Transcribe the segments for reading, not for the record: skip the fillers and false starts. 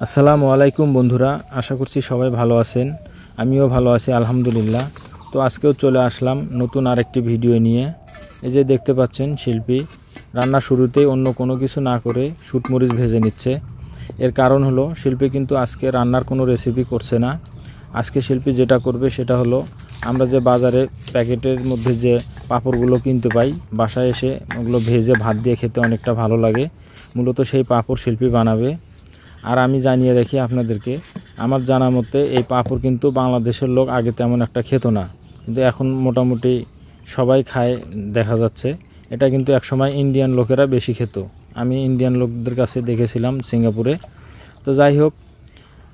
আসসালামু আলাইকুম বন্ধুরা, আশা করছি সবাই ভালো আছেন। আমিও ভালো আছি আলহামদুলিল্লাহ। তো আজকেও চলে আসলাম নতুন আরেকটি ভিডিও নিয়ে। এই যে দেখতে পাচ্ছেন শিল্পী রান্না শুরুতেই অন্য কোনো কিছু না করে শুটমরিচ ভেজে নিচ্ছে। এর কারণ হলো শিল্পী কিন্তু আজকে রান্নার কোনো রেসিপি করছে না। আজকে শিল্পী যেটা করবে সেটা হলো আমরা যে বাজারে প্যাকেটের মধ্যে যে পাঁপড়গুলো কিনতে পাই, বাসায় এসে ওগুলো ভেজে ভাত দিয়ে খেতে অনেকটা ভালো লাগে। মূলত সেই পাঁপড় শিল্পী বানাবে। আর আমি জানিয়ে রাখি আপনাদেরকে, আমার জানা মতে এই পাঁপড় কিন্তু বাংলাদেশের লোক আগে তেমন একটা খেত না, কিন্তু এখন মোটামুটি সবাই খায় দেখা যাচ্ছে। এটা কিন্তু একসময় ইন্ডিয়ান লোকেরা বেশি খেত, আমি ইন্ডিয়ান লোকদের কাছে দেখেছিলাম সিঙ্গাপুরে। তো যাই হোক,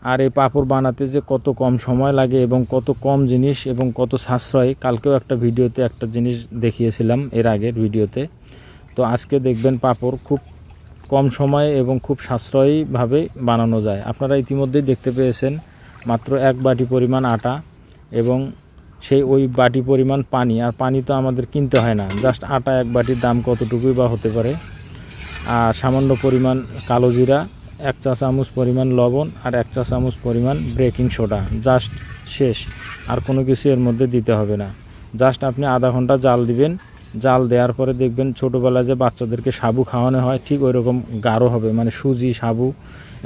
আর এই পাঁপড় বানাতে যে কত কম সময় লাগে এবং কত কম জিনিস এবং কত সাশ্রয়, কালকেও একটা ভিডিওতে একটা জিনিস দেখিয়েছিলাম এর আগের ভিডিওতে। তো আজকে দেখবেন পাঁপড় খুব কম সময়ে এবং খুব সাশ্রয়ীভাবে বানানো যায়। আপনারা ইতিমধ্যেই দেখতে পেয়েছেন মাত্র 1 বাটি পরিমাণ আটা এবং সেই ওই বাটি পরিমাণ পানি। আর পানি তো আমাদের কিনতে হয় না, জাস্ট আটা 1 বাটির দাম কতটুকুই বা হতে পারে। আর সামান্য পরিমাণ কালো জিরা, 1 চা চামচ পরিমাণ লবণ আর 1 চা চামচ পরিমাণ বেকিং সোডা, জাস্ট শেষ। আর কোনো কিছু এর মধ্যে দিতে হবে না। জাস্ট আপনি আধা ঘন্টা জাল দিবেন। জাল দেওয়ার পরে দেখবেন ছোটোবেলায় যে বাচ্চাদেরকে সাবু খাওয়ানো হয় ঠিক ওই রকম গাঢ় হবে, মানে সুজি সাবু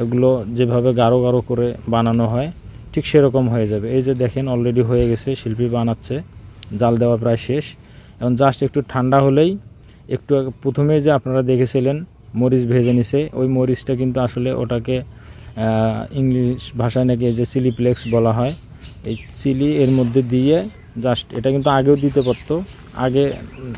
এগুলো যেভাবে গাঢ় গাঢ় করে বানানো হয় ঠিক সেরকম হয়ে যাবে। এই যে দেখেন অলরেডি হয়ে গেছে, শিল্পী বানাচ্ছে, জাল দেওয়া প্রায় শেষ। এখন জাস্ট একটু ঠান্ডা হলেই, একটু প্রথমে যে আপনারা দেখেছিলেন মরিচ ভেজে নিছে, ওই মরিচটা কিন্তু আসলে ওটাকে ইংলিশ ভাষায় নাকি যে চিলি ফ্লেক্স বলা হয়। এই চিলি এর মধ্যে দিয়ে জাস্ট, এটা কিন্তু আগেও দিতে পারতো, আগে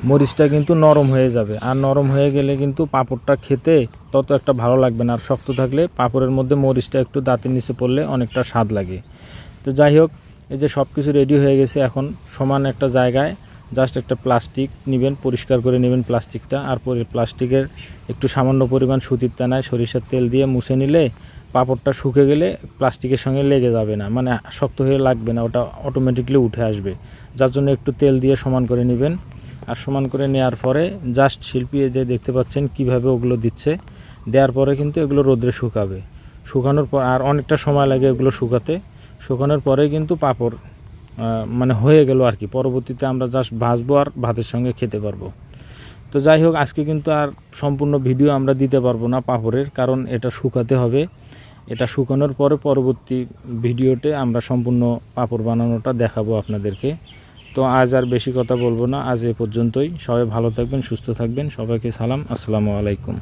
মরিচটা কিন্তু নরম হয়ে যাবে। আর নরম হয়ে গেলে কিন্তু পাঁপড়টা খেতে তত একটা ভালো লাগবে না। আর শক্ত থাকলে পাঁপড়ের মধ্যে মরিচটা একটু দাঁতের নিচে পড়লে অনেকটা স্বাদ লাগে। তো যাই হোক, এই যে সব কিছু রেডি হয়ে গেছে। এখন সমান একটা জায়গায় জাস্ট একটা প্লাস্টিক নেবেন, পরিষ্কার করে নেবেন প্লাস্টিকটা। আর প্লাস্টিকের একটু সামান্য পরিমাণ সুতির টানায় সরিষার তেল দিয়ে মুছে নিলে পাঁপড়টা শুকে গেলে প্লাস্টিকের সঙ্গে লেগে যাবে না, মানে শক্ত হয়ে লাগবে না, ওটা অটোমেটিকলি উঠে আসবে। যার জন্য একটু তেল দিয়ে সমান করে নেবেন। আর সমান করে নেওয়ার পরে জাস্ট শিল্পী যে দেখতে পাচ্ছেন কিভাবে ওগুলো দিচ্ছে। দেওয়ার পরে কিন্তু এগুলো রোদ্রে শুকাবে। শুকানোর পর আর অনেকটা সময় লাগে এগুলো শুকাতে। শুকানোর পরে কিন্তু পাঁপড় মানে হয়ে গেল আর কি। পরবর্তীতে আমরা জাস্ট ভাজবো আর ভাতের সঙ্গে খেতে পারবো। তো যাই হোক, আজকে কিন্তু আর সম্পূর্ণ ভিডিও আমরা দিতে পারবো না পাঁপড়ের, কারণ এটা শুকাতে হবে। এটা শুকানোর পরে পরবর্তী ভিডিওতে আমরা সম্পূর্ণ পাঁপড় বানানোটা দেখাবো আপনাদেরকে। তো আজ আর বেশি কথা বলবো না, আজ এ পর্যন্তই। সবাই ভালো থাকবেন, সুস্থ থাকবেন। সবাইকে সালাম, আসসালামু আলাইকুম।